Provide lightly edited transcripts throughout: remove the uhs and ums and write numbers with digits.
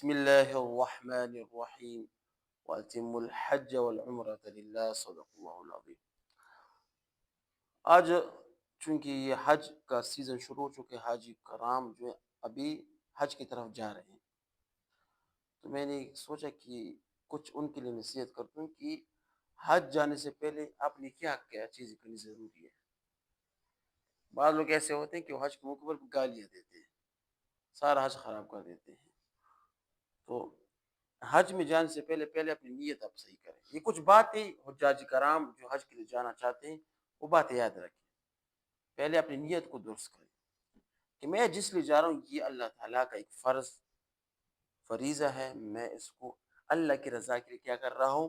بسم الله الرحمن الرحیم وَأَتِمُّوا الْحَجَّ وَالْعُمْرَةَ لِلَّهِ صدق اللہ العظیم۔ آج چونکہ یہ حج کا سیزن شروع ہو چکے، حاجی کرام جو ہے ابھی حج کی طرف جا رہے ہیں، تو میں نے سوچا کہ کچھ ان کے لیے نصیحت کرتا ہوں کہ حج جانے سے پہلے آپ نے کیا کیا چیزیں کرنی ضروری ہے۔ بعض لوگ ایسے ہوتے ہیں کہ وہ حج کے موقع پر گالیاں دیتے ہیں، سارا حج خراب کر دیتے ہیں۔ تو حج میں جانے سے پہلے اپنی نیت آپ صحیح کریں۔ یہ کچھ باتیں حجاج کرام جو حج کے لیے جانا چاہتے ہیں وہ باتیں یاد رکھیں۔ پہلے اپنی نیت کو درست کریں کہ میں جس لیے جا رہا ہوں یہ اللہ تعالیٰ کا ایک فریضہ ہے، میں اس کو اللہ کی رضا کے لیے کیا کر رہا ہوں۔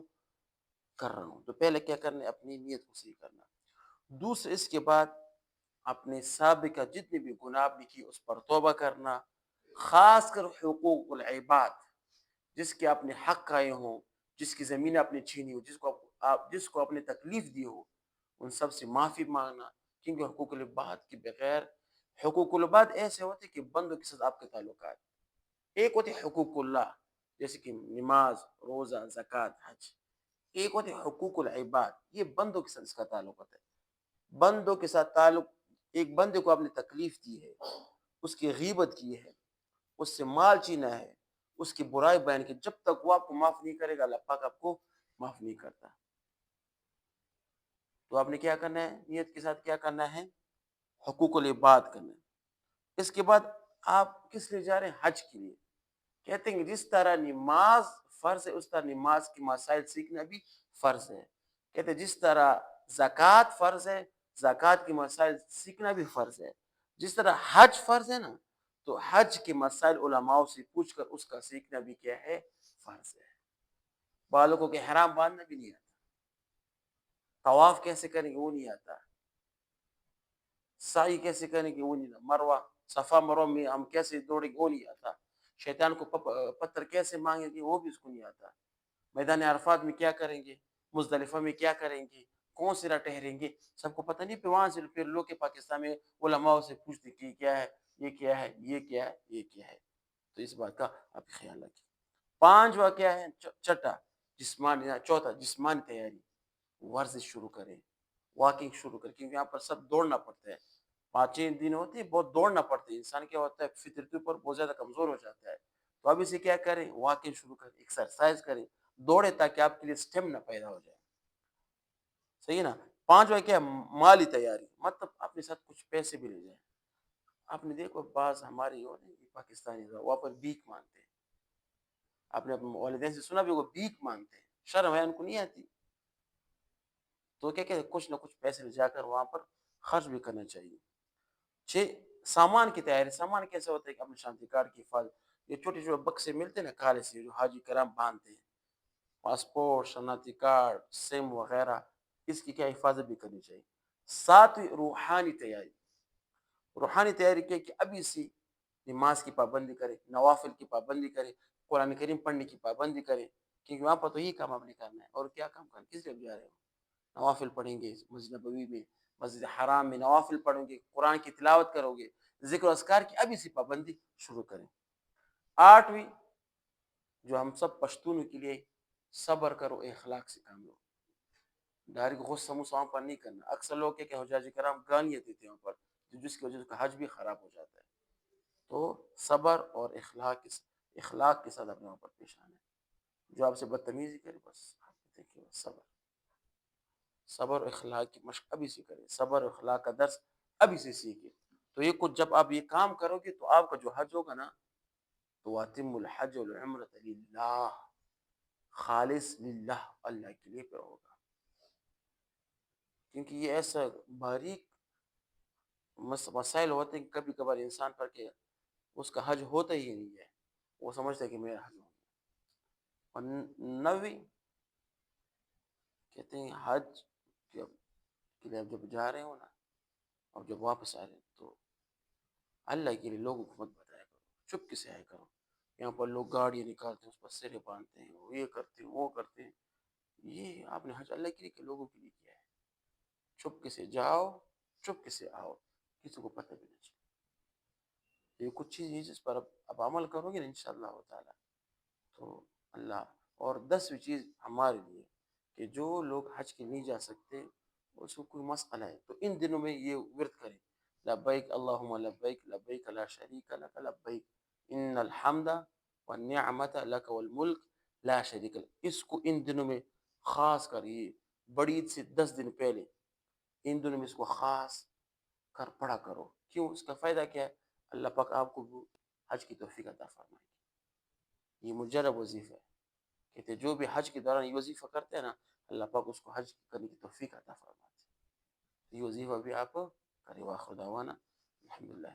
تو پہلے کیا کرنا ہے، اپنی نیت کو صحیح کرنا۔ دوسرے اس کے بعد اپنے سابقہ جتنے بھی گناہ آپ نے کیے اس پر توبہ کرنا، خاص کر حقوق العباد، جس کے آپ نے حق کھائے ہوں، جس کی زمین آپ نے چھینی ہو، جس کو آپ نے تکلیف دی ہو، ان سب سے معافی مانگنا، کیونکہ حقوق العباد کے بغیر حقوق العباد ایسے ہوتے کہ بندوں کے ساتھ آپ کے تعلقات، ایک ہوتے حقوق اللہ جیسے کہ نماز، روزہ، زکوٰۃ، حج، ایک ہوتے حقوق العباد، یہ بندوں کے ساتھ اس کا تعلق ہوتا ہے۔ بندوں کے ساتھ تعلق، ایک بندے کو آپ نے تکلیف دی ہے، اس کی غیبت کی ہے، اس سے مال چھینا ہے، اس کی برائی بیان کی، جب تک وہ آپ کو معاف نہیں کرے گا اللہ پاک آپ کو معاف نہیں کرتا۔ تو آپ نے کیا کرنا ہے، نیت کے ساتھ کیا کرنا ہے، حقوق العباد کرنا ہے۔ اس کے بعد آپ کس لیے جا رہے ہیں، حج کے لیے۔ کہتے ہیں کہ جس طرح نماز فرض ہے اس طرح نماز کی مسائل سیکھنا بھی فرض ہے۔ کہتے ہیں جس طرح زکوٰۃ فرض ہے، زکوٰۃ کی مسائل سیکھنا بھی فرض ہے۔ جس طرح حج فرض ہے نا، تو حج کے مسائل علماء سے پوچھ کر اس کا سیکھنا بھی کیا ہے، فرض ہے۔ بالوں کو کہ حرام باندھنا بھی نہیں آتا، طواف کیسے کریں گے وہ نہیں آتا، سعی کیسے کریں گے وہ نہیں آتا، مروہ صفا مروہ میں ہم کیسے دوڑیں گے وہ نہیں آتا، شیطان کو پتھر کیسے مانگیں گے وہ بھی اس کو نہیں آتا، میدان عرفات میں کیا کریں گے، مزدلفہ میں کیا کریں گے، کون سی راہ ٹھہریں گے، سب کو پتہ نہیں۔ پھر وہاں سے پھر لوگ کے پاکستان میں علماء سے پوچھتے کہ کیا ہے، یہ کیا ہے، یہ کیا ہے، یہ کیا ہے۔ تو اس بات کا آپ خیال رکھیں۔ پانچواں کیا ہے، چوتھا جسمانی تیاری، ورزش شروع کریں، واکنگ شروع کریں، کیونکہ یہاں پر سب دوڑنا پڑتا ہے، 5 دن ہوتے ہیں، بہت دوڑنا پڑتا ہے، انسان کیا ہوتا ہے فطرت پر بہت زیادہ کمزور ہو جاتا ہے۔ تو اب اسے کیا کریں، واکنگ شروع کریں، ایکسرسائز کریں، دوڑے تاکہ آپ کے لیے اسٹیمنا پیدا ہو جائے، صحیح ہے نا۔ پانچواں کیا ہے، مالی تیاری، مطلب اپنے ساتھ کچھ پیسے بھی لے جائیں۔ آپ نے دیکھو بعض ہماری پاکستانی وہاں پر بھیک مانگتے ہیں، آپ نے اپنے والدین سے سنا بھی وہ بھیک مانگتے ہیں، شرم ہے ان کو نہیں آتی، تو کیا کہتے ہیں کچھ نہ کچھ پیسے لے جا کر وہاں پر خرچ بھی کرنا چاہیے۔ سامان کی تیاری، سامان کیسے ہوتا ہے کہ اپنے شانتی کارڈ کی حفاظت، یہ چھوٹے چھوٹے بکسے ملتے ہیں نا کالے سے جو حاجی کرام باندھتے ہیں، پاسپورٹ، شناختی کارڈ، سم وغیرہ، اس کی کیا حفاظت بھی کرنی چاہیے۔ ساتویں روحانی تیاری، روحانی تیاری کیا کہ ابھی سے نماز کی پابندی کرے، نوافل کی پابندی کرے، قرآن کریم پڑھنے کی پابندی کرے، کیونکہ وہاں پر تو یہی کام آپ نے کرنا ہے، اور کیا کام کرنا، کس لیے جا رہے ہو، نوافل پڑھیں گے، مسجد نبوی میں، مسجد حرام میں نوافل پڑھیں گے، قرآن کی تلاوت کرو گے، ذکر و اذکار کی ابھی سے پابندی شروع کریں۔ آٹھویں جو ہم سب پشتونوں کے لیے، صبر کرو، اخلاق سے کام لو، ڈائریکٹ غصہ مسا وہاں پر نہیں کرنا۔ اکثر لوگ کہ حجاج کرام گالیاں دیتے ہیں وہاں پر، جس کی وجہ سے حج بھی خراب ہو جاتا ہے۔ تو صبر اور اخلاق کے ساتھ اپنے وہاں پر پیش آنا ہے۔ جو آپ سے بدتمیزی کرے بس آپ دیکھیے، صبر اور اخلاق کی مشق ابھی سے کریں، صبر اور اخلاق کا درس ابھی سے سیکھیں۔ تو یہ کچھ جب آپ یہ کام کرو گے تو آپ کا جو حج ہوگا نا، تو وَأَتِمُّوا الْحَجَّ وَالْعُمْرَةَ لِلَّهِ، خالص للہ، اللہ کے لیے پہ ہوگا، کیونکہ یہ ایسا باریک مسائل ہوتے ہیں کبھی کبھار انسان پر کہ اس کا حج ہوتا ہی نہیں ہے، وہ سمجھتا ہے کہ میرا حج ہو گیا۔ اور 9ویں کہتے ہیں حج کے لیے آپ جب جا رہے ہو نا، اور جب واپس آ رہے ہیں تو اللہ کے لیے لوگوں کو مت بتایا کرو، چپکے سے آیا کرو۔ یہاں پر لوگ گاڑیاں نکالتے ہیں، اس پر سرے باندھتے ہیں، وہ یہ کرتے ہیں، وہ کرتے ہیں، یہ آپ نے حج اللہ کے لیے کہ لوگوں کے لیے کیا ہے۔ چپکے سے جاؤ، چپکے سے آؤ، کسی کو پتہ بھی نہیں چلے۔ یہ کچھ چیز ہے جس پر اب عمل کرو گے نا انشاءاللہ تعالی، تو اللہ، اور 10ویں چیز ہمارے لیے کہ جو لوگ حج کے نہیں جا سکتے، اس کو کوئی مسئلہ ہے تو ان دنوں میں یہ ورد کریں، لبیک اللہم لبیک لبیک لا شریک لک لبیک ان الحمد والنعمت لک والملک لا شریک لک. اس کو ان دنوں میں خاص کر، یہ بڑی عید سے 10 دن پہلے ان دنوں میں اس کو خاص کر پڑھا کرو. کیوں؟ اس کا فائدہ کیا ہے؟ اللہ پاک آپ کو حج کی توفیق عطا فرمائے گی. یہ مجرب وظیفہ ہے، کہتے ہیں جو بھی حج کے دوران یہ وظیفہ کرتے ہیں نا، اللہ پاک اس کو حج کرنے کی توفیق عطا فرماتے ہیں. یہ وظیفہ بھی آپ کریں. واخر دعوانا الحمدللہ.